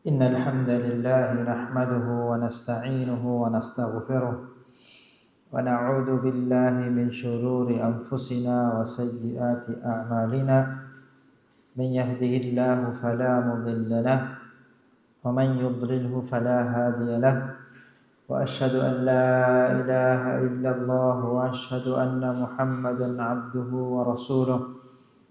إن الحمد لله نحمده ونستعينه ونستغفره ونعوذ بالله من شرور أنفسنا وسيئات أعمالنا من يهده الله فلا مضل له ومن يضلله فلا هادي له وأشهد أن لا إله إلا الله وأشهد أن محمدا عبده ورسوله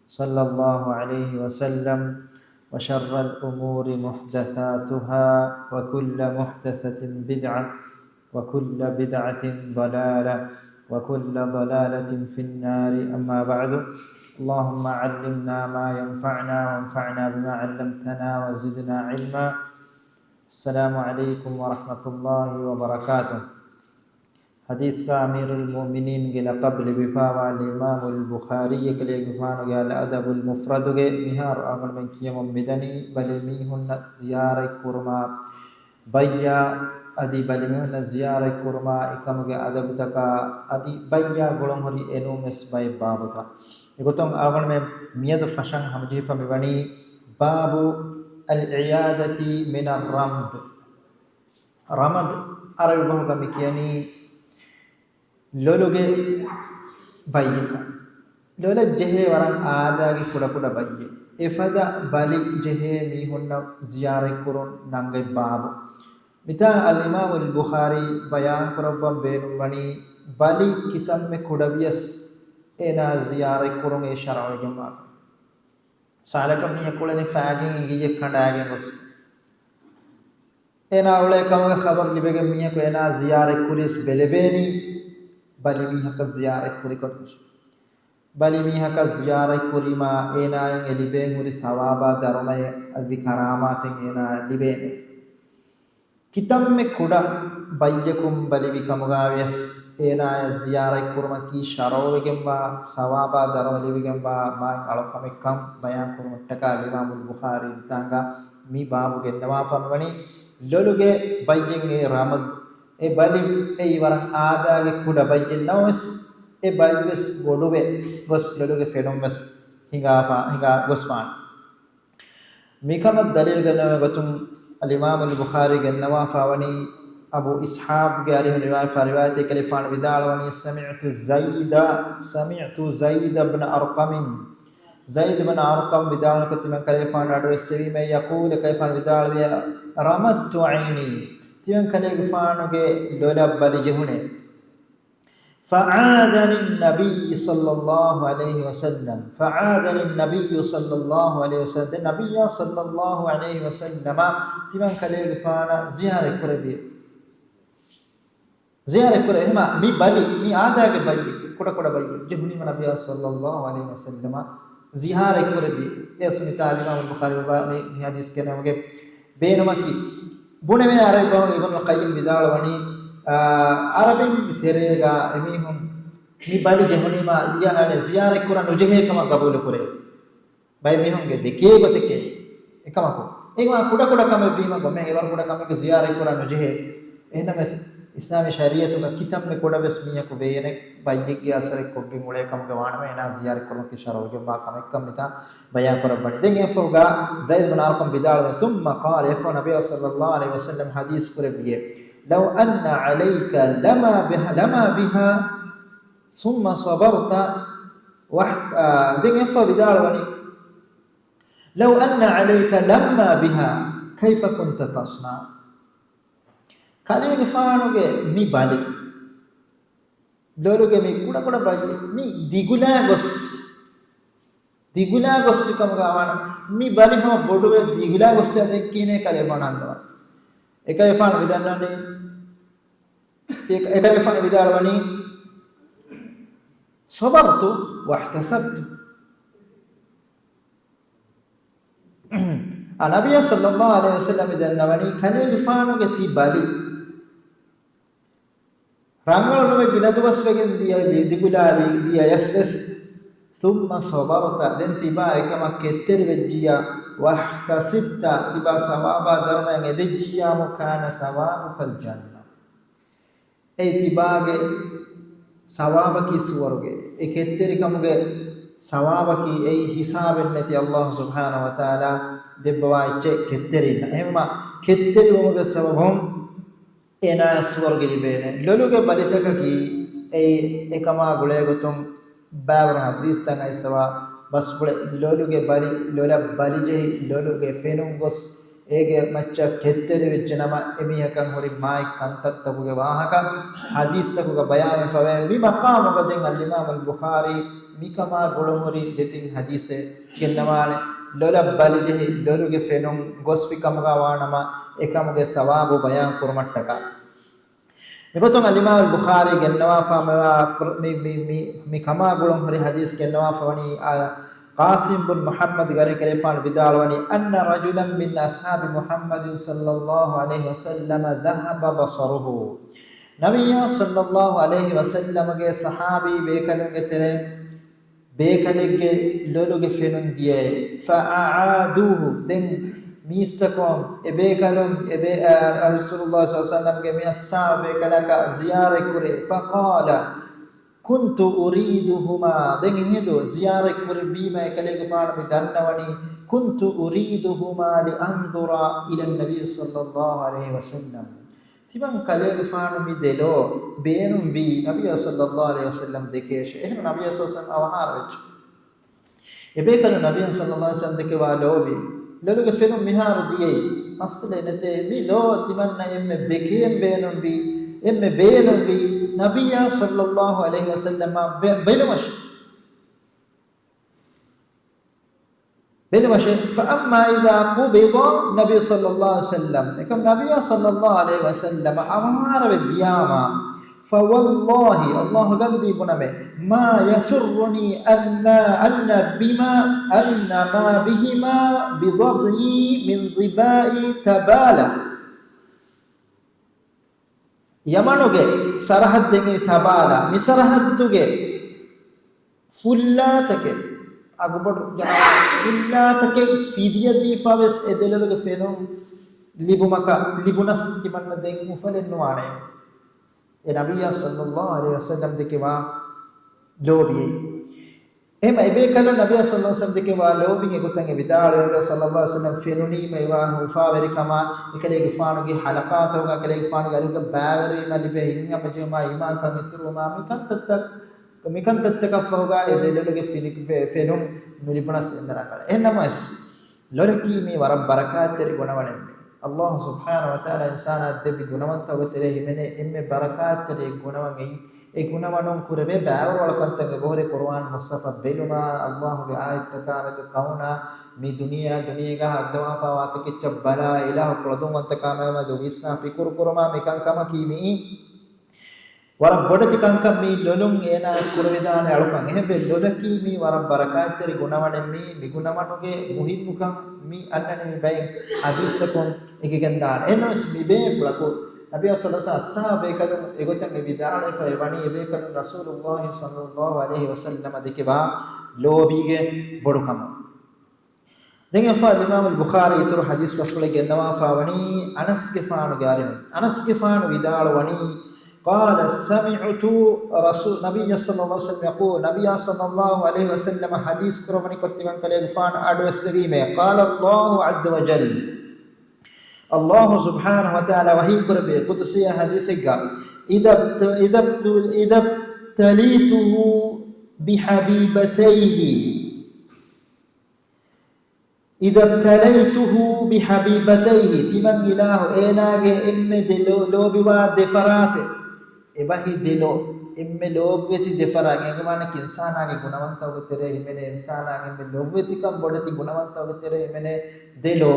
صلى الله عليه وسلم وشر الأمور محدثاتها وكل محدثة بدعة وكل بدعة ضلالة وكل ضلالة في النار أما بعد اللهم علمنا ما ينفعنا وانفعنا بما علمتنا وزدنا علما السلام عليكم ورحمة الله وبركاته حديث أمير المؤمنين قبل بفاوى الإمام البخاري كلي غفان قال أدب المفرد مهار أمر من كيم مدني بل ميهن زيارة كرما بيا أدي بل ميهن زيارة كرما إكام أدب تكا أدي بيا غلوم هري إنومس باي بابتا يقولون أمر من مياد فشان همجه فمبني باب العيادة من الرمد رمد عربي بهم كمكياني ලොලුගේ බයියක ලොල ජෙහෙ වරන් ආදාගේ කුඩ බයිය එෆද බලි ජෙහෙ මීහොන්න ziyaret kurun nangai babu mita al imam al bukhari bayan kurabban beenum wani bali kitam me kudaviyas ena ziyaret kurun e shar'u jama salakam niya kulane faagin giye kandage gos ena ule kam khabar libege miya ko ena ziyaret kuris belebeni bali mihaka ziyaret kurikot bali mihaka ziyaret kurima enayen eliben uri sawaba darumay adi karamaten ena libene kitamme kuda bayyakum bali bikamugaves enaya ziyaret kurma ki sharowegemba sawaba daruma libigemba ma alokamekam bayan kurmattaka imam al-bukhari tanga mi babu gennawa famani loluge bayyen e ramad e bali e iwara aadaage kuda bayyen nawes e balves boduwe gos loluge fenomes hinga gosfan mikama dalil ganna batum al imam al bukhari gannawa fawani abu ishaq gari riwayat kalifan bidalwani sami'tu zaid ibn arqam zaid ibn arqam bidalwan katiman kalifan adu sevi me yaqul kalifan bidalwi ramadtu aini tiyan kale gfanuge lola bali jehune fa'adani an-nabiy sallallahu alayhi wasallam nabiyya sallallahu alayhi wasallam tiyan kale gfana ziyaret kurabi hema mi bali mi aadage bali kuda bali jehuni nabiyya sallallahu alayhi wasallam ziyaret kurabi esuni talima al-bukhari wa me hadis ke namge beenumaki buneme arabi bawo ibn qayyim bidalwani arabin terega emihum mi bali jehuni ma iyane ziyaret kuran ujehe kama qabul kore bay mihum ge deke goteke ekama ko egma kuda kama bima gome evar kuda kama ge ziyaret kuran ujehe ehname islami shariatu ka kitam me kuda bes miya ko beyene bayyege asare kogge mule kam ge wanama ena ziyaret kurun ki sharoge ba kam ekam mita bayan korabani den efoga zaid bin arqam bidal thumma qala efa nabiy sallallahu alaihi wasallam hadis kurabiye law anna alayka lama biha thumma sabarta den efa bidal wani law anna alayka lamma biha kayfa kunta tasna kale gfanuge mi bali loluge mi kuda bayi mi digula gos kam gawana mi bali hama boduwe digula gos ade kine kale banandawa ekay fan vidannani ekay fan vidalwani sabartu wa ihtasabtu anabiya sallallahu alaihi wasallam idannawani kale gfanuge ti bali rangalnuwe ginadwas wegen dia digula dia yasbes thumma sabarta den tiba ekama ketter vejjiya wahtasibta tiba sawaba darma ngedejjiya mukana sawabukal janna ei tibage sawaba ki suwaruge e ketteri kamuge sawabaki ei hisaben neti Allah subhanahu wa taala debbawa icche ketterina ehma ketterumuge sababum ena swarge libene loluge balitaka ki ei ekama gule gotum bawra hadis tan aisawa bas pule loluge bali lola balije loluge fenum gos ege macca ketteri vechenama emihakan hori mai kantattakuge wahaka hadis takuga bayan fawe mi maqam gaden al imam al bukhari mikama golomori detin hadise kennamale lola balije loluge fenum gos fikamuga wanama ekamuge sawabu bayan kurmattaka Nibatong al-Imam al-Bukhari gennawa fa mi kama golom hari hadis gennawa fa wani Qasim bin Muhammad gare kalifan bidalwani anna rajulan min ashabi Muhammadin sallallahu alaihi wasallam dhahaba basaruhu Nabiyya sallallahu alaihi wasallam ge sahabi bekalunge tere bekalege loluge fenun diye fa aaduhu den mistakom ebekalum ebe Rasulullah sallallahu alaihi wasallam ge miassabe kalaka ziyare kure faqala kuntu uriduhuma den hedo ziyare kure bima kalege paana mi dannawani kuntu uriduhuma li anzura ila an-nabi sallallahu alaihi wasallam tiban kalege paana mi delo beenum vi nabiy sallallahu alaihi wasallam dekeshe ehna nabiy sallallahu alaihi wasallam awaharach ebekalu nabiy sallallahu alaihi wasallam dekewa lobi loluge fenum miharu diyei masle nete mi lo timanna emme dekiem beenum bi emme beenum bi nabiyya sallallahu alaihi wasallam بينما فأما إذا قبض النبي صلى الله عليه وسلم كم نبي صلى الله عليه وسلم أمر بالديامة فوالله الله قدي بنمه ما يسرني أن ما بهما بضبعي من ظباء تبالة يمنوغي سرحد دنگي تبالة مسرحد دوغي فلاتك أقبل جنا فلاتك فيديا دي فاوس إدللوغي فينوم لبومكا لبونس تمنى دنگ مفلن نوانه Nabiya sallallahu alaihi wasallam dekewa lobiye ema ebekalo Nabiya sallallahu alaihi wasallam dekewa lobinge gutange vidalo sallallahu alaihi wasallam fenuni mewa hufaweri kama ekalege faanuge halaqat hoga ekalege faanuge aluga baweri malibe hinga majuma iman kan ituruma mikan tatta hoga edeluge fenum nulibunas endara kala enamas loraki me warab barakat teri gunawanen Allah subhanahu wa ta'ala insana debi gunawanta gotere himene emme barakat tere gunawangi e gunawanon kurebe baawar wala kantange bohre Quran Mustafa beluma Allah ge ayat takamatu kauna mi dunia ga hadwa fa watake chabbala ilahu qadum antakama ma do visna fikur kurma mikan kama kimi waram bodati kankam mi lolum ena kurvidane alukan ehbe lolaki mi waram barakat tere gunawanen mi gunawanuge muhimmukam mi annane mi bayin hadistakon ekigendan enos mi be pulaku nabiy sallallahu alaihi wasallam bekalum egotange vidane ko evani ebekalum rasulullah sallallahu alaihi wasallam dekiba lobige bodukam denga fa imam al-bukhari itru hadis wasule gennawa fa wani anas ke faanu garin anas ke faanu vidal wani قال سمعت رسول نبي صلى الله عليه وسلم يقول نبي صلى الله عليه وسلم حديث كرمني كتبان كلام فان ادو السبيمه قال الله عز وجل الله سبحانه وتعالى وحي كربي قدسي حديثك اذا ابتليته بحبيبتيه إذا ابتليته بحبيبتيه تمن إله إناغ إم دلو لو بوا دفراته إباهي دلو إم لو بيتي دفراغ إنغمان كإنسان آغي غنوانتا وغتره إمنه إنسان آغي إم لو بيتي كم بودتي غنوانتا وغتره إمنه دلو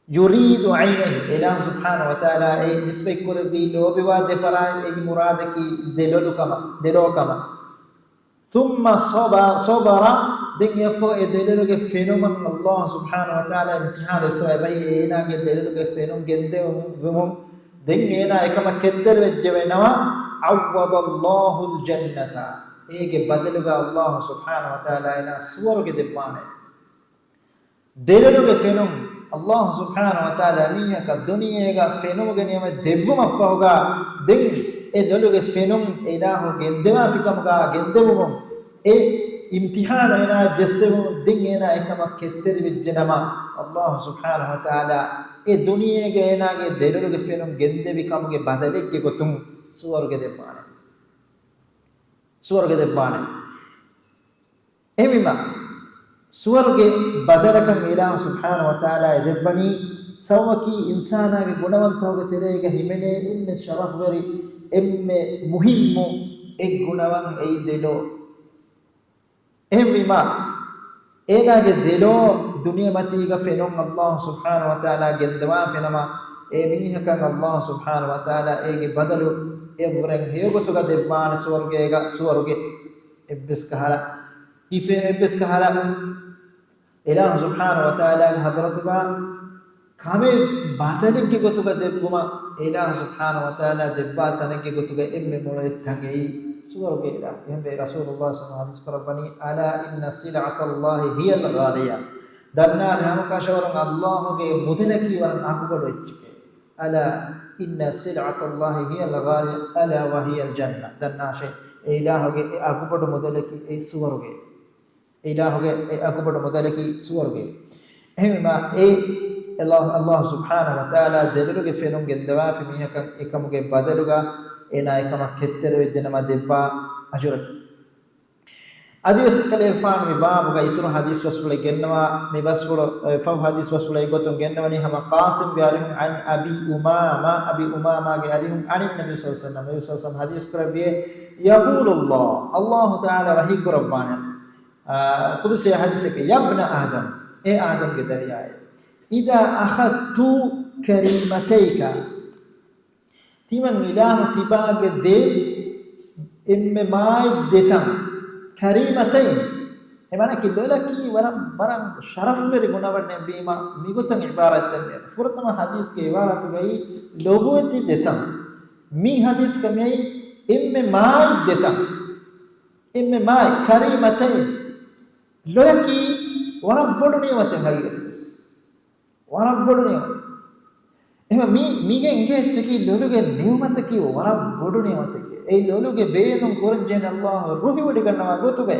يريد عينه إله سبحانه وتعالى أي نسبة كربي لو بوا دفراغ إي مرادك دلو كما ثم صبر دين يفو ادللو کے فینومن اللہ سبحانه وتعالى امتحان سوى بھائی اینا کے دللو کے فینوم گندے ومم دين اینا ایکما کدر وجوینوا عوض الله الجنة ایک بدلگا اللہ سبحانه وتعالى اینا سورگ دپانے دللو کے فینوم اللہ سبحانه وتعالى میہ کا دنیا کا فینوم گنی میں دیوم افہوگا دین ادللو کے فینوم الہ گندوا فکمگا گندوم اے امتحان هنا جسم ديننا إكما كتر بالجنما الله سبحانه وتعالى الدنيا جينا جدلوا جفنهم جند بكم جبادلك جكتم سوار جدبانه سوار جدبانه إمما سوار جبادلكم إله سبحانه وتعالى يدبني سوكي إنسانا جنوان توك تريجا همنه إم شرف غري إم مهم إجنوان أي دلو إمما إنا جدلو دنيا متيجا فينون الله سبحانه وتعالى جندوان فينما إمنيها كان الله سبحانه وتعالى إيجي بدلو إبرن هيوغو توكا دبان سورجي إبس كهلا كيف إبس كهلا إله سبحانه وتعالى حضرتك كامي باتنك كي توكا دبما إله سبحانه وتعالى دباتنك كي توكا إم مولد تنجي سورجي إله هم رسول الله صلى الله عليه وسلم ألا إن سلعة الله هي الغالية دنار هم كاشورن الله کے مدلکی ورن اكبر اچکے الا ان سلعة الله هي الغالية الا وهي الجنة دناش الہ کے اكبر مدلکی اي سور کے الہ کے اكبر مدلکی سور کے اهما اي الله سبحانه وتعالى دللو کے فینون گندوا فمیہ کم ایکم کے بدلگا اینا ایکم کتر وجنما دبا اجرت أديس كليفان مباب غيتون حديث وسولة جنوا مباسولة فو حديث وسولة يقطون جنوا نيهم قاسم بيارهم عن أبي أمامة جارهم عن النبي صلى الله عليه وسلم النبي صلى الله عليه وسلم حديث كربيه يقول الله تعالى وحي كربانه قدس يا حديثك يا ابن آدم إيه آدم كدرياء إذا أخذت كريمتيك تيمن ميلاه تباغ دي إم ماي دتام كريمتين إمانا كدولا كي ورم شرف بري غناورن بيما ميغوتن عبارة تنبيه فرطما حديث كي عبارة تغيي لوغوتي دتام مي حديث كمي إم ماي دتام إم ماي كريمتين لولا كي ورم بدوني وتن حقيقة بس ورم بدوني وتن إما ميغا إنجا تكي لولوغا نيومت كي ورم بدوني وتن ඒ ලෝලුගේ බේනුම් කුරන්ජන අල්ලාහ් රුහි වඩ ගන්නවා ගොතුගේ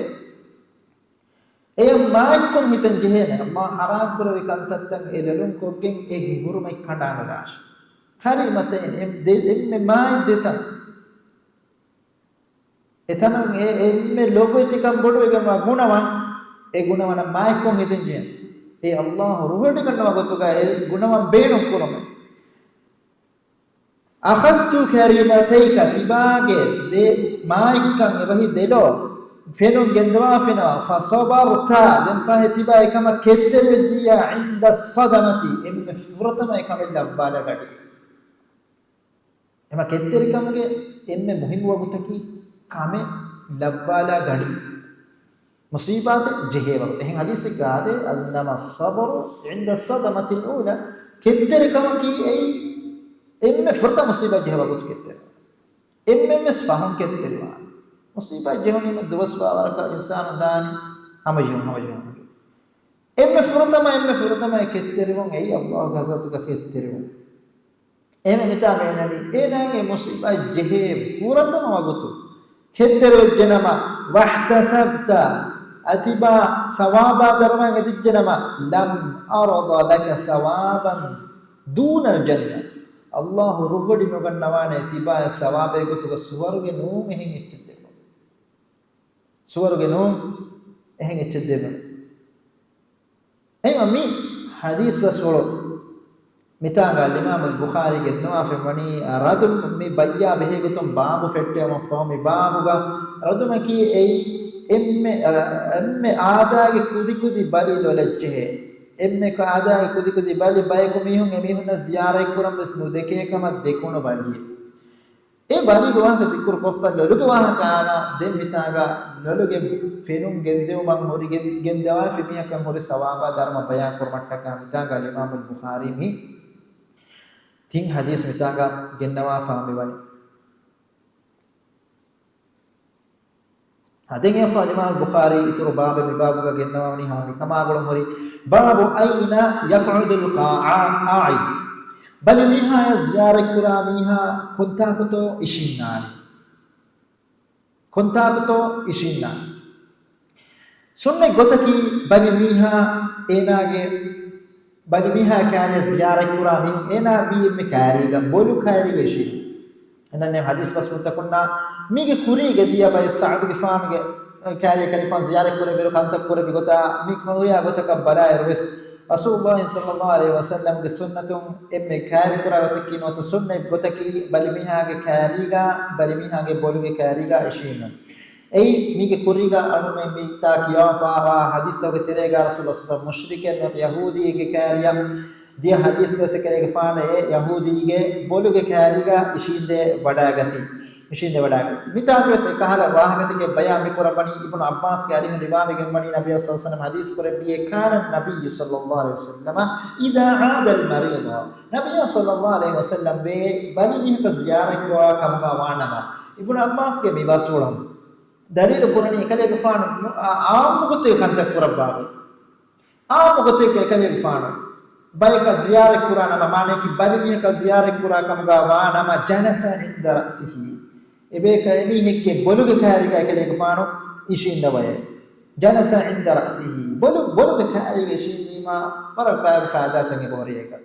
ඒ මායික්කොන් හිතන් ජෙහෙන අම්මා හරාම් කරවි කන්තත්තන් ඒ ලලුන් කොගෙන් ඒ ගුරුමයි කඩාන දාශ හරි මතෙන් එම්මෙ මායි දෙත එතන එම්මෙ ලෝකෙතිකම් බොඩුවේ ගන්නවා ගුණවන් ඒ ගුණවන මායික්කොන් හිතන් ජෙහෙන ඒ අල්ලාහ් රුහි වඩ ගන්නවා ගොතුගේ ඒ ගුණවන් බේනුම් කුරමයි أخذت كريمتيك تباغي دي مايكن وهي دلو فينون جندوا فينا فصبرت دم فاه تباغي كما كتر وجيا عند الصدمة ام فرتما كما لبالا غدي اما كتر كمගේ ام مهم وغتකි كما لبالا غدي مصيبات جهه وقت هن حديث قاده انما الصبر عند الصدمة الاولى كتر كمකි اي إما فرطة مصيبة جهة بقول كتير إما مسفهم كتير مصيبة جهوني من دوس بارك إنسان داني هم جهون إما فرطة ما كتير وان أي الله غزاتك كتير وان إما متابعنا إنا مصيبة جهة فرطة ما بقول كتير الجنما واحتسبت أتبا ثوابا درما الجنما لم أرض لك ثوابا دون الجنة الله රුවඩි නොගන්නවානේ තිබා සවාබේ ගොතුක සුවර්ගේ නෝම් එහෙන් එච්චෙද්දෙම සුවර්ගේ නෝම් එහෙන් එච්චෙද්දෙම එයිම මි හදීස් වසවල මිතාගල් ඉමාම් අල්-බුඛාරි ගෙන්නවා ෆෙමණි රදුම් මි බයියා බෙහෙ ගොතුම් බාබු ෆෙට්ටයම ෆෝමි බාබුගා රදුම කි එම්මෙ ආදාගේ කුදි බලි ලොලච්චේ එම්මෙ කාදා කුදි බලි බයකු මිහුන් එමිහුන ziyarai kuram bes nu dekekama dekuno baliye e bali gowaක දිකුර කොෆල් ලොලුගේ වාහකානා දෙම් හිතාගා ලොලුගේ ෆෙනුම් ගෙන්දෙව මං හොරි ගෙන්දවා ෆෙමියකම් හොරි සවාබා ධර්ම බයා කරමට්ටකා මිතාගා ඉමාම් අල්-බුඛාරි මි තින් හදීස් මිතාගා ගෙන්නවා ෆාමි වනි අදෙන් යෆා ඉමාම් අල්-බුඛාරි ඉතුරු බාබ මිබාබුගා ගෙන්නවා වනි හාමි කමා ගොළොම් හොරි باب أين يقعد القاعد بل ميها زيارة كراميها كنتاكتو إشينان sunne gotaki bani miha enage bani miha kane ziyarat kura mi ena vi me kariga bolu kariga shi enanne hadis bas mutakonna mige kuriga diya bay Sa'd gifamge kariga kalifan ziyarat kura bero kantak kura bigota mi kuriya gotaka bala erwes Rasulullah sallallahu alaihi wasallam ge sunnatun emme kari kura wataki no ta sunne gotaki bali miha ge kariga bali miha ge bolu ge kariga ishina ei mige kuriga anume mita kiya fa hadis to ge terega Rasulullah sallallahu mushriken no yahudi ge kariya dia hadis ge se kerege faane e yahudi ge bolu ge kariga ishinde wadagati mita ge se kahala wahagati ge bayan mi korabani ibn Abbas ge ari riwaye ge mani nabiy sallallahu alaihi wasallam hadis kore bi kana nabiy sallallahu alaihi wasallam idha aada al marida nabiy sallallahu alaihi wasallam be bani mi ka ziyarat ko kamga wanama ibn Abbas ge mi basulam dalil qurani ekale faana aamugote kantak kurabbaru aamugote ekale faana bayka ziyarat qurana mane ki bali mi ka ziyarat qura kamga wanama janasa inda rasihi ebe kaymi hekke boluge kariga ekale faano ishinda waye janasa inda rasihi boluge kariga ishindima parapa faadatan e boriyeka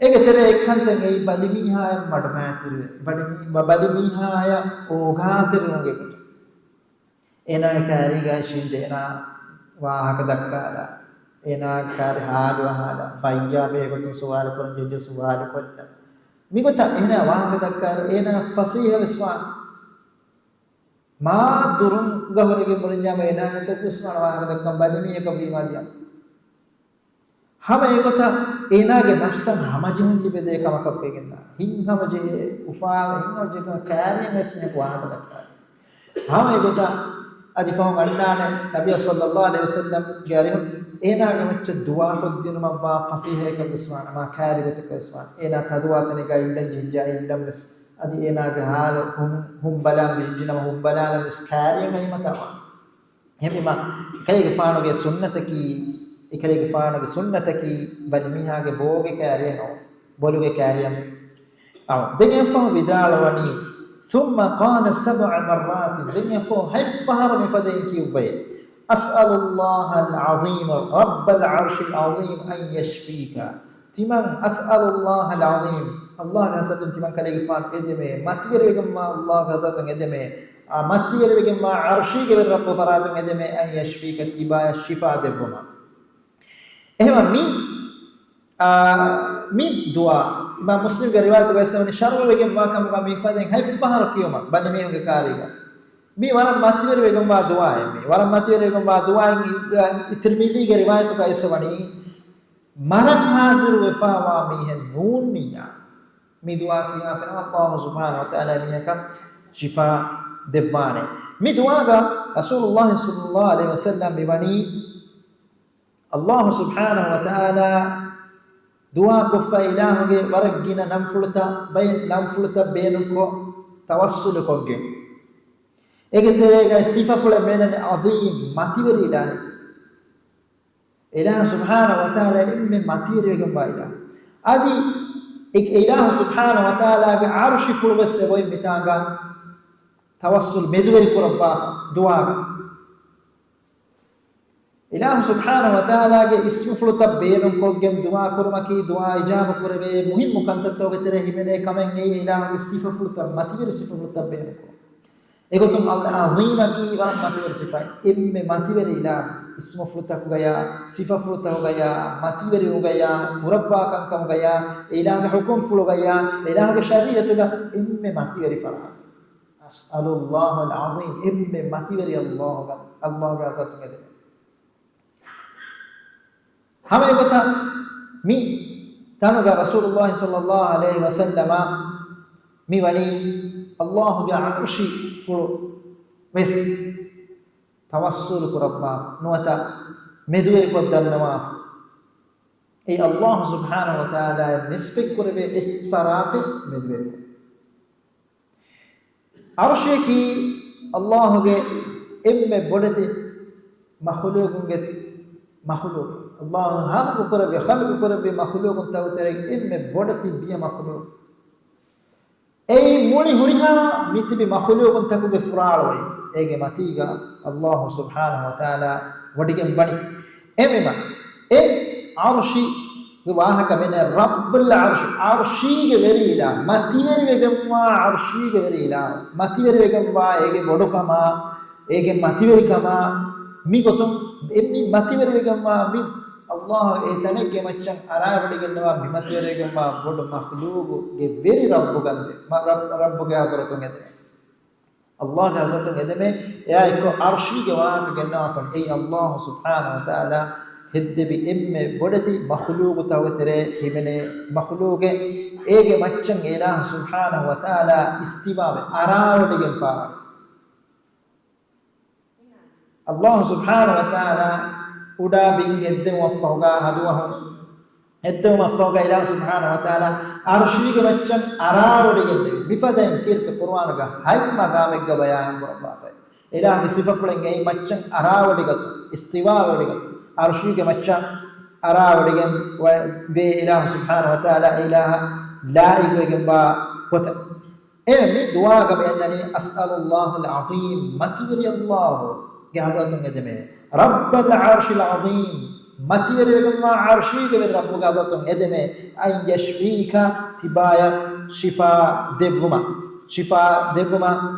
ege tere ekkanten ei bali mi haya madmaatiru bali mi haya ogaatiruge kutu ena kariga ishinde ena wahaka dakkala ena kar haadu hada bayya be gotu suwal kon jeje suwal kolla migota ena wahaka dakkala ena fasiha viswan ma durun gahorege mulinya me ena to kusman wahaka dakkam bani mi ek bimadiya hama ekota ena ge nafsan hamajehun libede kamakap egenda hin hamaje ufa hin hamaje kariya mesme wahaka dakkala hama ekota adifahum annane nabiy sallallahu alaihi wasallam garihum ena gamach dua hoddinu mabba fasihe ka bisman ma kharibata ka bisman ena tadwatani ga illan jinja illam mis adi ena ga hal hum balam bijjina hum balala mis khari mai mata hemima kale ge faano ge sunnataki ikale ge faano ge sunnataki balmiha ge boge kariya no boluge kariyam aw degen fa vidalawani ثم قال 7 مرات دنيا فو حفهر من فدين كيوفي أسأل الله العظيم رب العرش العظيم أن يشفيك تمن أسأل الله العظيم الله غزتن تمن كلي فان ادمه ماتبر بكما الله غزتن ادمه ماتبر بكما عرشي کے رب فراتن ادمه أن يشفيك تبا الشفاء دفما එහෙම mi dua imam muslim ge riwayat ga isawani sharru wege ma kam ga mi faden haifahar kiyoma bani me ge kariga mi waram matiwer wege ma dua hai mi waram matiwer wege ma dua tirmidhi ge riwayat ga isawani maram hadir wafawa mi hen nun niya mi dua kiya fa Allah subhanahu wa ta'ala mi ka shifa devane mi dua ga rasulullah sallallahu alaihi wasallam bi bani Allah subhanahu wa ta'ala dua ko fa ilahuge waragina namfulta bayn namfulta beenuko tawassul kogge ege terega sifa fule menane azim mativeri ilah subhanahu wa ta'ala imme mativeri gamba ilah adi ek ilah subhanahu wa ta'ala ge arsh fulwesse boy mitanga tawassul meduveri kurabba dua ilah subhanahu wa ta'ala ge ismu fuluta beenum koggen dua kurmaki dua ijaba kurave muhim mukantatto ge tere himene kamen ei ilah ge sifa fuluta mativeri sifa fuluta beenum ko egotum Allah azima ki waram mativeri sifa imme mativeri ilah ismu fuluta ko gaya sifa fuluta ho gaya mativeri ho gaya murabba kan kam gaya ilah ge hukum fulu gaya ilah ge shariat ga imme mativeri farha as'alullah alazim imme mativeri Allah ga atatungede hame bata mi tanuga rasulullah sallallahu alaihi wasallam mi wali Allah ga arshi fulu mes tawassul kurabba nuata meduwe ko dannawa ei Allah subhanahu wa ta'ala nisbek kurbe itfarate meduwe arshi ki Allah ge emme bodete makhluqunge makhluq Allah khalq kurbe makhluq tawtere imme bodati biya makhluq ei muni huriha mitibi makhluq takuge furaaloy ege matiga Allah subhanahu wa ta'ala wadigen bani emema e arshi wahaka mene rabbul arshi ge verila mativeri vegamma arshi ge verila mativeri vegamma ege bodukama ege mativeri kama mi gotum emmi mativeri vegamma mi Allah etanege maccan arawadi gennawa mi mativeri vegamma bodu makhluqu ge veri rabbu gande rabbu ge hazaratun ede Allah ge hazaratun ede me ya ekko arshi ge wahaka gennawa fan ei Allah subhanahu wa ta'ala heddebi emme bodati makhluq tawatere himene makhluq ege maccan ilah subhanahu wa ta'ala istiwa arawadigen faara Allah subhanahu wa ta'ala uda bin eddem wafaga haduwahu eddem wafaga ilah subhanahu wa ta'ala arshige maccan arawadigen mifaden kirte qur'an ga hayma ga megga bayan qur'an ilah bi sifafulen ei maccan arawadigat istiwa wadigat arshi ke macca arawadigen be ilah subhanahu wa ta'ala ilaha la ilaha ba kota mi dua ga bayani as'alullahu al-azim matibri allah ge hadatun edeme rabbul arshil azim matibri ma arshi ge rabbu ga hadatun edeme ay yashfika tibaya shifa devuma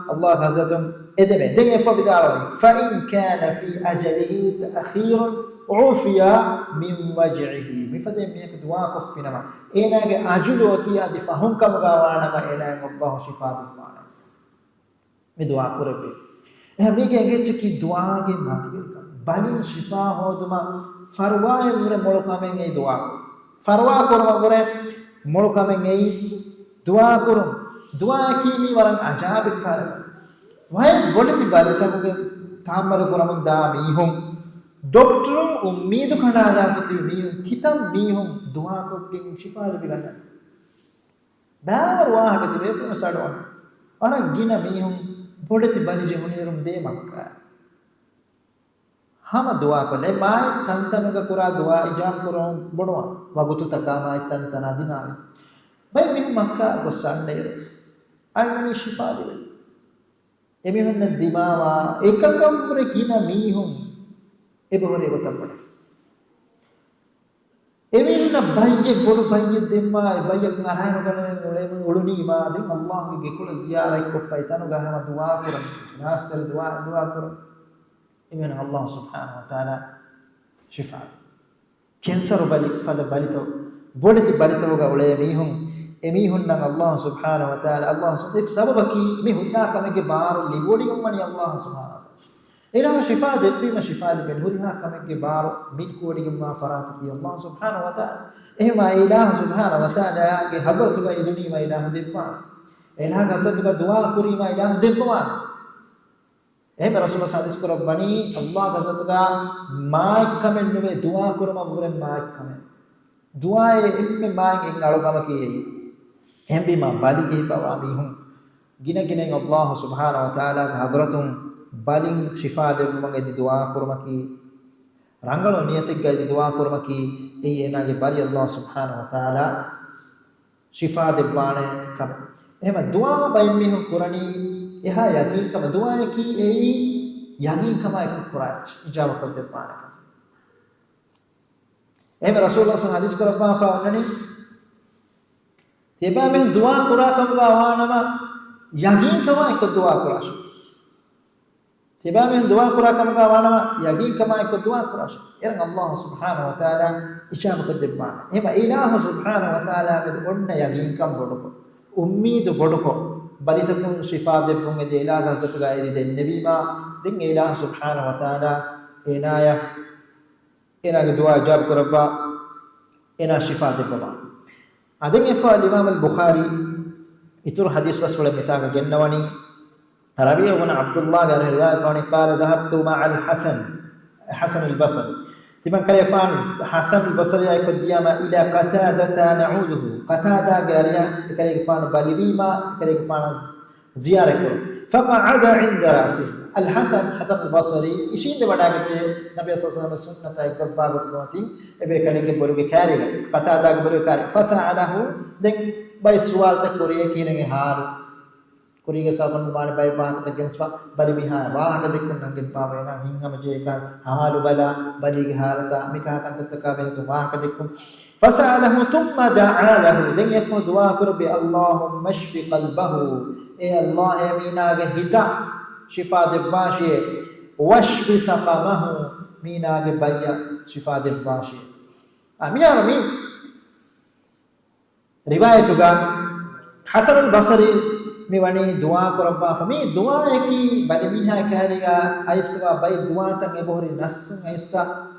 allah hadatun edeme den fa bidalani fa in kana fi ajalihi ta'khirun ufiya min waj'ihi mifadem mek dua qaffinama enage ajuloti adi fahum kam gawanama enage Allah shifa dibana me dua kurbe mege engechki dua ge matigel balin shifa hoduma farwaye mure molokamen ei dua farwa korma mure molokamen ei dua kurum dua kimi waran ajabik kala way bolati balata muge tammar kuram da mihum doctor ummeedu kanala pati mihum kitam mihum dua kokken shifa libiganna baar wahagati vepun sadon ara gina mihum bodati balije hunirum de makka hama dua kole mai tantanuga kura dua ijab kurom bodwa wagutu takama tantana dinale bai mihum makka gosanne almani shifa libe emihunna dimawa ekakam pure gina mihum ebore gotapade eminna bayye bodu bayye demma bayye narayana gane olemu oluni ma de Allah ge kula ziyara ko faitanu ga hama dua kura nastal dua kura eminna Allah subhanahu wa ta'ala shifa cancer bali fada balito bodati balito ga ole mihum emihunna Allah subhanahu wa ta'ala Allah sababaki mihunna kamege baru libodi gammani Allah subhanahu إلى شفاء دفيما شفاء بالهرها كم كبار ميت كودي ما فرات في الله سبحانه وتعالى إما إله سبحانه وتعالى كحضرت كإدني ما إله دفما إله حضرت كدعاء كوري ما إله دفما إما رسول الله صلى الله عليه وسلم بني الله حضرت كما كم إنه دعاء كورما بورن ما كم دعاء إنه ما إن على كم كيه هم بما بالي كيف واميهم جنا الله سبحانه وتعالى حضرتهم balin shifa debumage di dua kurmaki rangalo niyatik ga di dua kurmaki ei enage bari Allah subhanahu wa ta'ala shifa debwane kam ehma dua baymi hu kurani eha yaqeen kam dua ki ei yaqeen kama ek kurach ijaba ko debwane ehma rasulullah sallallahu alaihi wasallam hadis kuraba fa onnani teba men dua kura kam ga wanama yaqeen kama ek dua kurash Tiba-tiba dua kura kamu kawana yagi kama ikut dua kurash. Irang Allah subhanahu wa ta'ala ijab kedebana. Ema ilah subhanahu wa ta'ala med onna yagi kam bodoko. Ummid bodoko. Baritakun shifa debung ede ilah hazrat ga edi den nabi ma ding ilah subhanahu wa ta'ala enaya ena dua ijab kuraba ena shifa debba. Adeng efa Imam al-Bukhari itur hadis bas wala mitaga gennawani ربيع بن عبد الله قال رواية فاني قال ذهبت مع حسن البصري تبان كليفان حسن البصري يقول ديما إلى قتادة نعوده قتادة قال يا كليفان بالبيما كليفان زيارة فقعد عند رأسه حسن البصري إيشين ده بڑا كده نبي صلى الله عليه وسلم سنة يقول باغت كونتي إبه كليك بروك كاري قتادة بروك كاري فسأله دين باي سؤال تكوريه كينه حال kuriga saban mane bay bahaka genswa bali miha bahaka dekkun nangen pawena hinhama jeka halu bala bali ge halata mika kan tattaka betu bahaka dekkun fasalahu thumma da'a lahu den yafu dua kurbi allahumma shfi qalbahu e allah yamina ge hita shifa devvashi washfi saqamahu mina ge bayya shifa devvashi amiyarami riwayatuga hasan al-basri miwani dua kurabba fami dua eki badimiha kariga aiswa bay dua tan ebohri nassun aissa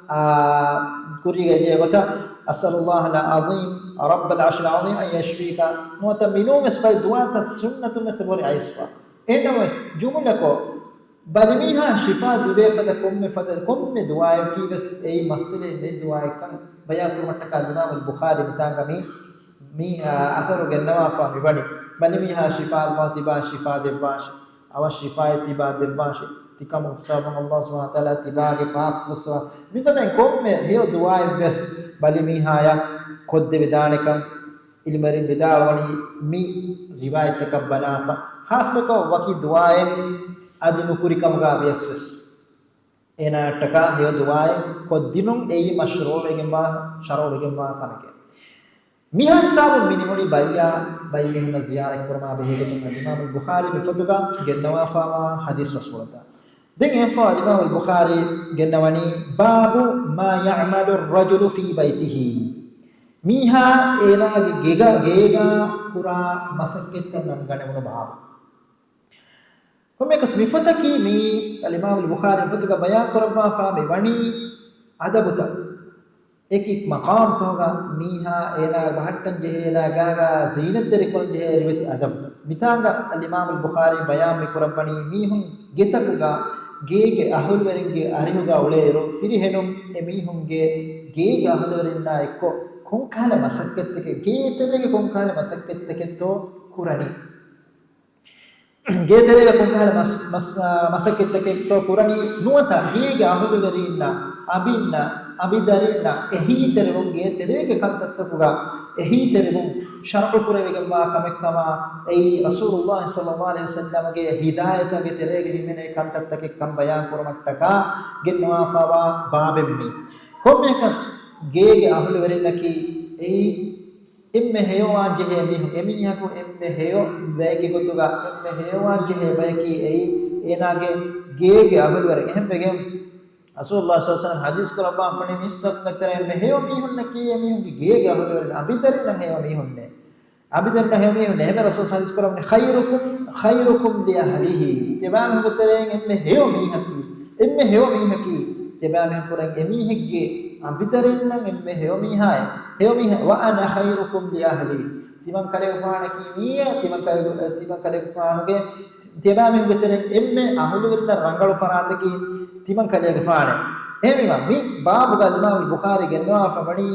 kuriga jegota asallallahu al-azim rabb al-arsh al-azim an yashfika mota minum es bay dua ta sunnatu mes ebohri aiswa enawas jumlako badimiha shifa dibe fada komme dua eki bes ei masle ne dua ekan bayan kurmatta ka imam al-bukhari mitangami mi atharu gannawa fa mibani banimiha shifa Allah tiba shifa debash awa shifa tiba debash tikam usabam Allah subhanahu wa taala tiba ge fa fuswa mi padan komme heo dua invest banimiha ya kodde vidanekam ilmarin vidawani mi riwayat ka banafa hasako waki duae adinu kurikam ga vesves ena taka heo duae koddinum ei mashruu gemma sharuu gemma kanake mihan sabun minimuli bayya huna ziyarat kurma behegatu imam al-bukhari mifatuga gennawa fama hadis rasulata den fa imam al-bukhari gennawani babu ma ya'malu ar-rajulu fi baytihi miha ena gega kura masakketta nam ganawuna babu komekas mifataki mi al-imam al-bukhari mifatuga bayan kurma fa bewani adabuta एक मकाम तोगा मीहा एला बहट्टन जेला गागा जीनत दरे कोन जे रिवति अदब मितांगा अल इमाम अल बुखारी बयान में कुरबनी मीहुं गेतकुगा गेगे अहुल वरिंगे अरिहुगा उलेरो फिरि हेनुम एमीहुंगे गेगे अहुल वरिन्ना एक्को कोंकाल मसक्कत्तके गेतरेगे कोंकाल मसक्कत्तके तो कुरनी गेतरेगे कोंकाल मसक्कत्तके तो कुरनी नुवता गेगे अहुल वरिन्ना अबिन्ना abidarina ehi terunge terege kantattapuga ehi terun sharqu kurevegema kamekkama ei rasulullah sallallahu alaihi wasallam ge hidayata ge terege himene kantattake kam bayan kuramattaka genwa fawa babemmi kommekas gege ahulu werinaki ei emme heyowan jehe mihu emiyaku emme heyo vege gotuga emme heyowan jehe bayki ei enage gege ahulu werin ehembege Rasulullah SAW hadis ko rabba apne mistaq katare meheyo mihunne kiye mihunge gege ahulwere abidarin heyo mihunne abidarin heyo mihunne hebe Rasul hadis ko rabne khairukum li ahlihi tebam katare emme heyo mihaki tebam kuran emihegge abidarin emme heyo miha wa ana khairukum li ahli timan kale upana ki miya timan kale upanuge tebam katare emme ahulwere rangalu farataki timan kalege faane ehmiwa mi babu gal imam al-bukhari genwa famani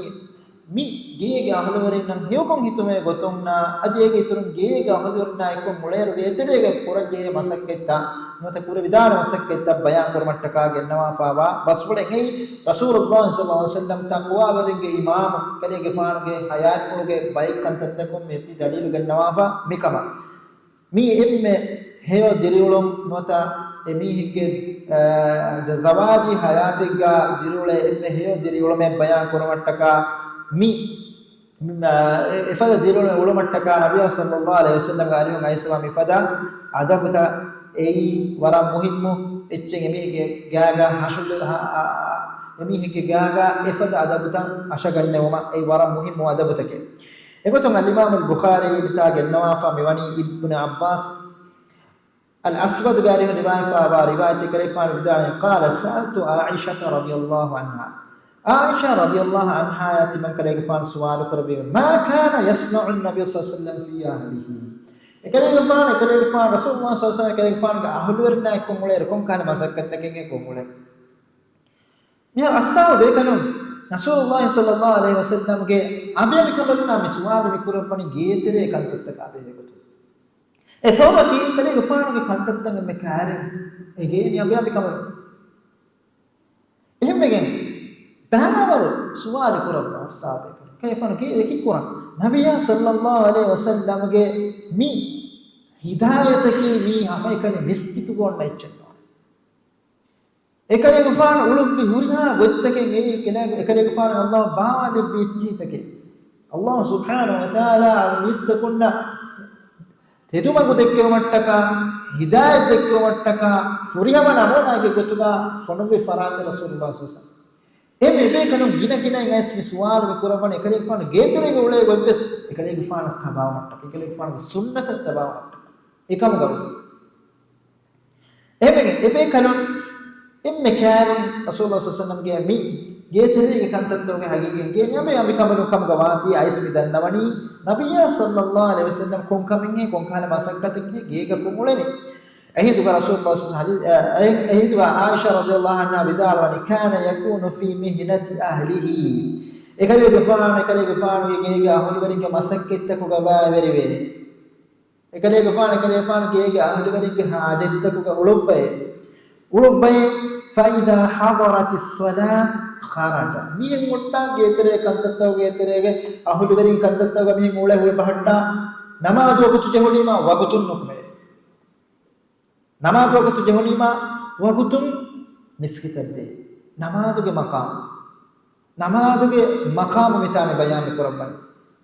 mi geege ahuluwarin nan heyokon hitume gotonna adiyege iturun geege ahuluwarna ekko muleru eterege porage masakketta nota kure vidana masakketta bayan kurmattaka genwa fawa baswude ngei rasulullah sallallahu alaihi wasallam taqwa weringe imam kalege faanuge hayat puluge baik kantattakum meti dalilu genwa fa mikama mi emme heyo diriulum nota emihige zawaji hayatiga dirule emme heyo dirule me bayan kuramattaka mi ifada dirule ulumattaka nabiy sallallahu alaihi wasallam gariyo ngaiswa mi fada adabta ei wara muhimmu echen emihige gaga hashul emihige gaga ifada adabta ashagannewma ei wara muhimmu adabtake egoton al-imam al-bukhari bitage nawafa miwani ibn abbas الأسود قال رواية كريفان بداية قال سألت عائشة رضي الله عنها عائشة رضي الله عنها يأتي من كريفان سؤال كربي ما كان يصنع النبي صلى الله عليه وسلم في أهله كريفان رسول الله صلى الله عليه وسلم كريفان أهل ورنا يكون مولر كم كان مسكت تكين يكون مولر مير أصحاب بيكانون رسول الله صلى الله عليه وسلم के अभी हम कबलना मिसवाल मिकुरपनी गेतरे कंतत्त काबे को එසෝමකි කලේ ගෆානුගේ කන්තත්තංග මේ කාරෙන් එගේ නියම අපි කම එහෙමගෙන් බහවර සුවාල කරනවා සාබේ කේෆන කේ එකි කුරාන් නබිය සල්ලල්ලාහු අලයිහි වසල්ලම්ගේ මි හිදායතකේ මේ හැම එකනේ මිස්කිතු ගොන්න ඉච්චනවා එකලේ ගෆාන උලුබ්වි හුරිහා ගොත්තකේ මේ කෙනා එකලේ ගෆාන අල්ලාහ් බාවදෙ බිච්චීතකේ අල්ලාහ් සුබ්හානහු වතාලා මිස්තකුන්න තෙදුමගු දෙක්කේ මට්ටක හිදායත් දෙක්කේ මට්ටක හුරිහම නමෝනාගේ ගොතුගා ෆොනොවේ ෆරාත රසූලුල්ලාහ් සල්ලල්ලාහු එමෙ කනු ගින ගින ඇස් මිස්වාල් මෙකුරබන එකලේ ගෆාන ගේතරේ ගොලේ ගොද්දස් එකලේ ගෆාන තබාව මට්ටක එකලේ ගෆාන සුන්නත තබාව මට්ටක එකම ගවස් එමෙ කනු එම්මෙ කෑරන් රසූලුල්ලාහ් සල්ලල්ලාහු අලයිහි වසල්ලම් ගේ මි ගේතරේ කන්තත්තෝගේ හගීගෙන් ගේ යමෙ අපි කමනු කම ගවාති අයිස් මිදන්නවනි නබියා සල්ලල්ලාහු අලයිහි වසල්ලම් කොන් කමින්ගේ කොන් කාල මාසක්කතේ ගේක කුමුලෙනි එහිදුක රසූලුල්ලාහ් සල්ලල්ලාහු අලයිහි වසල්ලම් එහිදුක ආයිෂා රදියල්ලාහු අන්හා විදාලවනි කාන යකුනු ෆී මිහනති අහ්ලිහි එකලේ ගෆාන ගේ අහුලිවරින්ගේ මාසක්කෙත්තක ගවා වෙරිවේ එකලේ ගෆාන ගේ අහුලිවරින්ගේ හාජෙත්තක උලුෆේ فإذا حضرت الصلاة خرج مين مٹا گیترے کنتتو گیترے اہل بری کنتتو مين مولے ہوئے بہٹا نماز وقت جہنیما وقتن نکمے نماز وقت جہنیما وقتن مسکتدے نماز کے مقام متا میں بیان کربن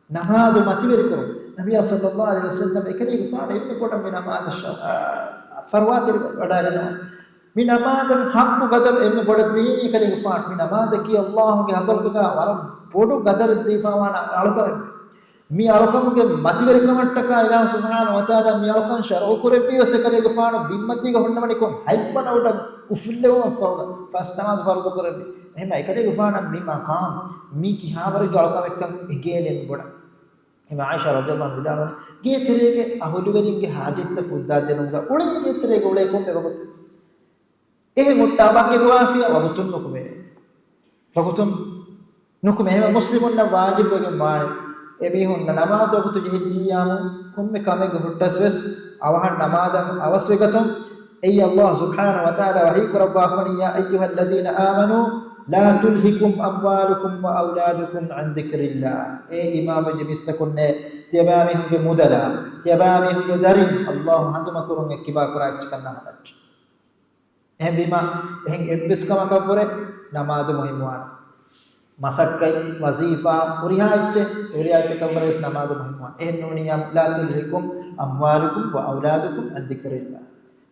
نماز متور کرو نبی صلی اللہ علیہ وسلم ایکری گفان ابن فوٹم میں نماز فروات وڈانا من أمادم حق قدر إم بدر ديني كلي غفار من أمادك يا الله के हज़रत का वरम बोडो قدر दीफावाना अलकर मी अलकम के मतिवर कमट्टका इलाह सुब्हान व तआला मी अलकन शरउ कुरेपी वसे कले गफान बिम्मति ग होन्नमणि को हाइपन उट उफिल्ले वो फौगा फस्ट नमाज फर्ज कुरेपी එහෙම එකලේ ගෆාන मी मकाम मी की हावर ग अलकम එක්කන් එගේලෙන් බොඩ එහෙම ආයිෂා රදියල්ලාහු අන්හා විදාරනේ ගේ කෙරේගේ අහුලුවරින්ගේ හාජෙත්ත ෆුද්දා දෙනුගා උඩේ ගේ කෙරේගේ උලේ කොම්බේ වගොත් එහි මුට්ටාබන්ගේ ගවාෆිය වගතුන් නුකුමේ එහෙම මුස්ලිමුන්න වාජිබ් වගේ මානේ එමිහුන්න නමාද වගතු ජෙහිජියාම කොම්මේ කමෙග හුට්ටස්වස් අවහන් නමාදන් අවස්වෙගතම් එයි අල්ලාහ් සුබ්හානහු වතාලා වහී කරබ්බා ෆනියා අයියුහල්ලදීන ආමනු ලා තුල්හිකුම් අම්වාලුකුම් වඅව්ලාදුකුම් අන් දික්රිල්ලාහ් ඒ ඉමාම ජමිස්තකුන්නේ තියබාමිහුගේ මුදලා තියබාමිහුගේ දරින් අල්ලාහ් හඳුම කරුන් එක්කිබා කරාච්ච කන්නාහතච්ච එහෙන් බීමා එහෙන් එබ්බස්කම කවරේ නමාද මුහිම්වාන මසක්කයි වසීෆා උරියාච්ච කවරේස් නමාද මුහිම්වාන එහෙන් නෝනියම් ලා තුල්හිකුම් අම්වාලුකුම් වඅව්ලාදුකුම් අන් දික්රිල්ලාහ්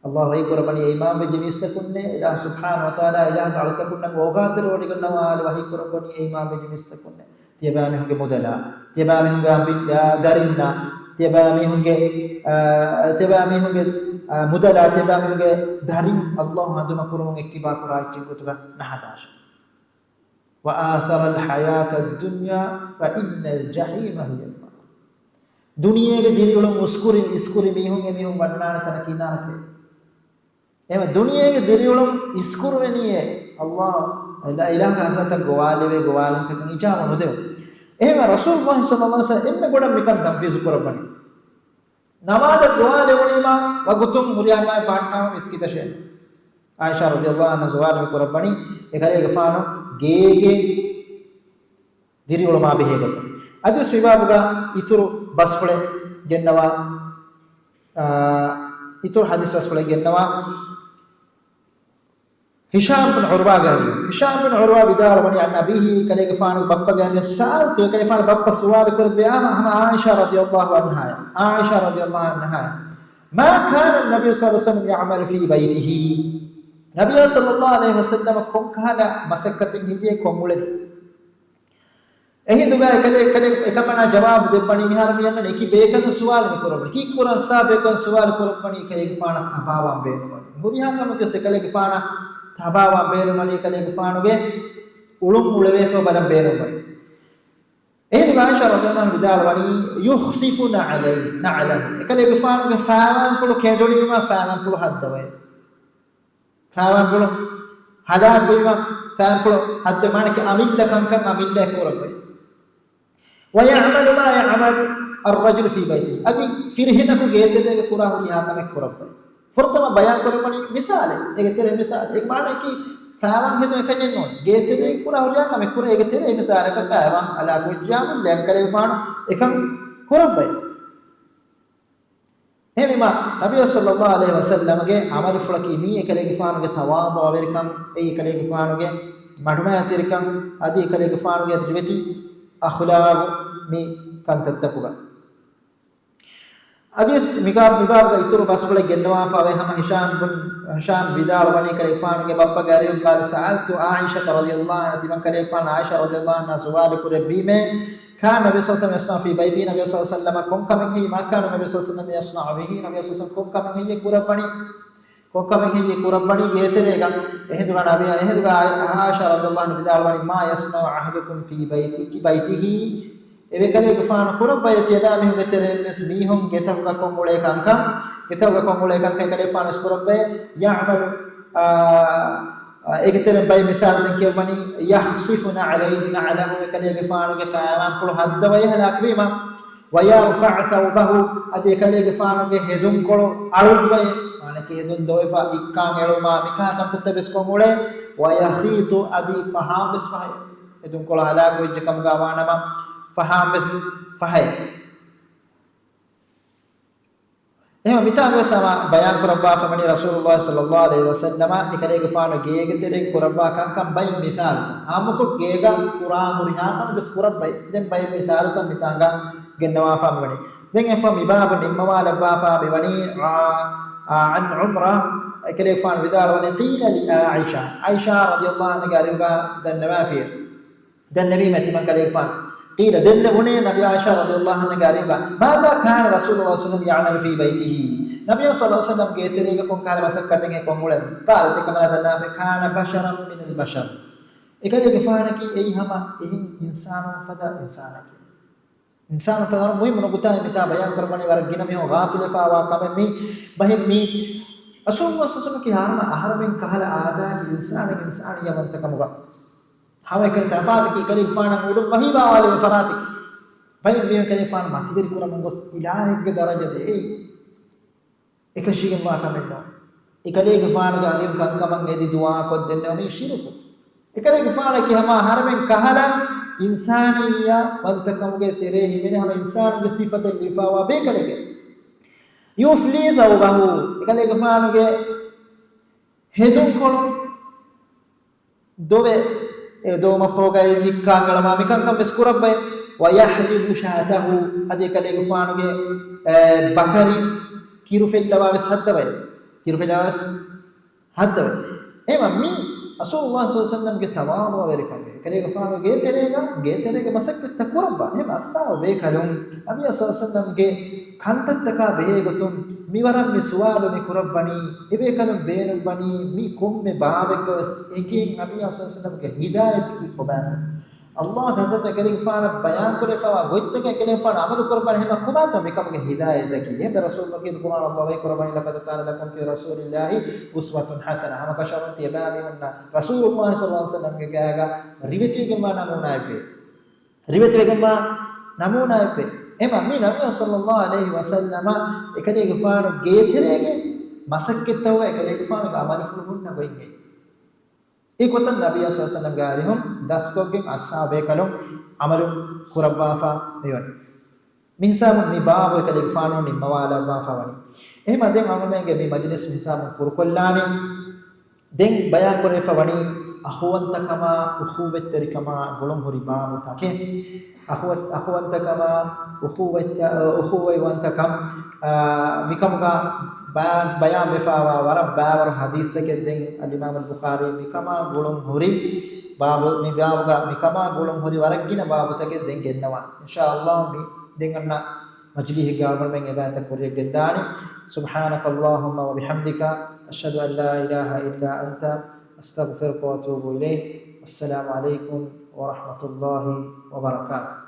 අල්ලාහ් වයි කුරබනි ඉමාම් ජමිස්තකුන්නේ ඉලාහ් සුබ්හානහු වතාලා ඉලාහ් අලතකුන්න ඕගාතර වඩි ගන්නවා වහී කුරබනි ඉමාම් ජමිස්තකුන්නේ තියබාමිහුගේ මුදලා තියබාමිහුගේ අම්බිලා දරින්නා තියබාමිහුගේ මුදලා තියබාමිහුගේ දරින් අල්ලාහ් හඳුම කුරුමුන් එක්කිබා කුරාච්චි කුතුග නහදාශ وآثر الحياة الدنيا فإن الجحيم هي المأوى දුනියේගේ දිරිවල ඉස්කුරි මිහුන් වන්නාන තන කිනාරකේ එහෙම දුනියේගේ දිරිවල ඉස්කුරු වෙනියේ අල්ලාහ් ඉලාහ හසත ගෝවාලේ ගෝවාලන් තකන් ඉජාම නොදෙව එහෙම රසූල්ුල්ලාහ් සල්ලල්ලාහු අලයිහි වසල්ලම් එන්න ගොඩ මිකන් තම්ෆීස් කරපණි නමාද ගෝවාලේ වුණීමා වගතුම් මුරියාගේ පාට්ටාම මිස්කිතෂේ ආයිෂා රදියල්ලාහු අන්හා සවාල් කරපණි ඒකලේ ගෆානෝ ගේගේ දිරිවල මා බෙහෙගත අද ස්විවාබුගා ඉතුරු බස්වල ගෙන්නවා ඉතුරු හදිස් බස්වල ගෙන්නවා හිෂාම් බින් උර්වා ගාරි හිෂාම් බින් උර්වා විදාරවනි අන් අබීහි කලේ ගෆානු බප්පා ගාරි සාල්තු කයිෆාන බප්පා සවාල් කරබියාම හම ආයිෂා රදියල්ලාහු අන්හා ما كان النبي صلى الله عليه وسلم يعمل في بيته نبي صلى الله عليه وسلم كون كان مسكتين هي كومولي එහි දුගා එකලේ එකමනා ජවාබ් දෙපණි මිහාර මියන්න neki බේකන් සුවාල් මිකරබනි කි කුරාන් සාබේකන් සුවාල් කරබනි කලේ ගෆාන තබාවම් බේනමනි හුරියාකම කෙසකලේ ගෆාන තබාවම් බේනමනි කලේ ගෆානුගේ උළුම් උලවේතෝ බලම් බේනමනි එහි දුගා ආයිෂා රදියල්ලාහු විදාලවනි යුඛසිෆුන අලයි නഅලම් කලේ ගෆානුගේ ෆාවන් පුළු කේඩොලීම ෆාවන් පුළු හද්දවේ ෆාවන් පුළු හදා කොයිම ෆාවන් පුළු හද්ද මානක අමිල්ලකම් අමිල්ල කරබයි ويعمل ما يعمل الرجل في بيته ادي فرهنك گيتلے قرآن ليها کم کرب فرتما بیان کرمنی مثال ایک تیرے مثال ایک معنی کی فاوان ہے تو کنے نو گيتلے قرآن ليها کم کر ایک تیرے مثال کا فاوان علا کو جام لم کرے فان ایکم کرب ہے ehima nabiy sallallahu alaihi wasallam ge amal fulaki mi ekalege faanuge tawadu averikam ei ekalege faanuge maduma atirikam adi ekalege faanuge riveti akhlaq mi kantattapuga adis migab ga ituru basfule gennawa fawe hama hisham vidal wani kale faanuge bappa gariyon qala sa'altu aisha radhiyallahu anha timan kale faana aisha radhiyallahu anha suwal kurevime كان النبي صلى الله عليه وسلم يصنع في بيته النبي صلى الله عليه وسلم كم كم هي ما كان النبي صلى الله عليه وسلم يصنع به النبي صلى الله عليه وسلم كم كم هي كورباني جيتريغا اهدغا نبي اهدغا عائشة رضي الله عنها بدالواني ما يصنع أحدكم في بيته ebe kale gufana kurabbayati adami vetere mes mihum getaga kongule kanka kale fana skurabbe ya'malu egetere bay misal den kewani yakhsifuna alayhi na'lahu kale gufana ge faaman pul hadda way halakvima wa yarfa' thawbahu ade kale gufana ge hedum kolo alubay mane ke hedum doefa ikkan eluma mika kantatte bes kongule wa yakhitu adi faham bes fahay hedum kolo halago ijkam gawanama faham bes fahay එහෙම මිතාගේ සම බයන් කරබ්බා ෆමනි රසූලුල්ලාහ සල්ලල්ලාහු අලයිහි වසල්ලම එකලේක ෆාන ගේගෙ දෙරේ කරබ්බා කංකම් බයි මිසාල් ආමුක ගේග කුරාන් හුරිනාකම් බස් කරබ්බයි දැන් බයි මිසාල් තම් මිතාංගා ගෙන්නවා ෆමනි දැන් එෆ මිබාබ නිම්මවා ලබ්බා ෆා බිවනි අන් උම්රා එකලේක ෆාන විදාල වනි قيل لعائشة عائشة رضي الله عنها قالوا දැන් නවාෆිය දැන් නබි මතිමන් කලේක ෆාන قيل دل هنا نبي عائشة رضي الله عنها قريبا ماذا كان رسول الله صلى الله عليه وسلم يعمل في بيته نبي صلى الله عليه وسلم قيتريك كون كان مسكتين كون مولن قالت كما لنا كان بشرا من البشر إكلي فانك أي هما إنسان فدا إنسان فدا مهم نقطة متى بيان كربني ورجينا ميه غافل فاوا كم مي بهم مي رسول الله صلى الله عليه وسلم كهارما أهرمين كهلا عادة إنسان يمن تكمغا हमें कल तफात की कली फाना मुड़ वही बावाले फरात भाई मैं कली फान माती बेरी पूरा मंगोस इलाह के दरजा दे एक शिगे मा कमेंटो एकले के फान गालिम कंकमं नेदी दुआ को देने में शिरक एकले के फान की हम हर में कहला इंसानिया वंतकम के तेरे ही मैंने हम इंसान की सिफत लिफावा बे करेंगे युफली ज़ौबहु एकले के फान के हेदुम को दोवे दो मफरोगा हिक्कांगल मामिकं कम स्कुरबे वयहलिबु शाताहु अदे कले गुफानुगे बकरी किरुफिल्लावास हद्दवे एमा मी रसूलुल्लाह सल्लल्लाहु अलैहि वसल्लम के तवादु वरकमे कले गुफानुगे तेरेगा मसक्क तकुरबा हम अस्सा बेकलुम नबी सल्लल्लाहु अलैहि वसल्लम के खंततका बेगतुम मिवरम मि सुवालु मि कुरबनी इबे कलम बेन बनी मि कुम में बाबक एके नबी सल्लल्लाहु अलैहि वसल्लम के हिदायत की कुबात अल्लाह हजरत करीम फान बयान करे फवा गोइत के कले फान अमल कुरबान है कुबात में कम के हिदायत की है रसूल के कुरान अल्लाह वे कुरबानी लक़द कान लकुम फी रसूलिल्लाहि उस्वतुन हसना हम का शरण तिबामी वन्ना रसूलुल्लाह सल्लल्लाहु अलैहि वसल्लम के कहेगा रिवती के मा नमूना पे एमा मी नबी सल्लल्लाहु अलैहि वसल्लम एकले गफार गेथरेगे मसक्केत होगा एकले गफार का अमल फुलहुन गोइंगे एकोतन नबी सल्लल्लाहु अलैहि वसल्लम गारिहुम 10 कोगे असहाबे कलम अमल कुरबाफा मेवन मिहसाम निबाब एकले गफार नि मवाला बाफा वनी एमा देन अममेगे मी मजलिस मिहसाम पुरकोल्लानी देन बयान करे फवनी अखवंतकमा उखुवत्तरिकमा गुलम हुरी बाब ताके अखवंतकमा उखुवंतकम मिकमगा बयान बेफावा वरब बावर हदीस तक दिन अल इमाम अल बुखारी मिकमा गुलम हुरी बाब मी बाबगा मिकमा गुलम हुरी वरगिन बाब तक दिन गेन्नवा इंशाअल्लाह मी देंगन्ना मजलिह गावर में बात करे गेदानी सुब्हानकल्लाहुम्मा व बिहम्दिका अशहदु अन ला इलाहा इल्ला अंता अस्तगफिरुका व अतूबु इलैक। अस्सलामु अलैकुम व रहमतुल्लाहि व बरकातुहू।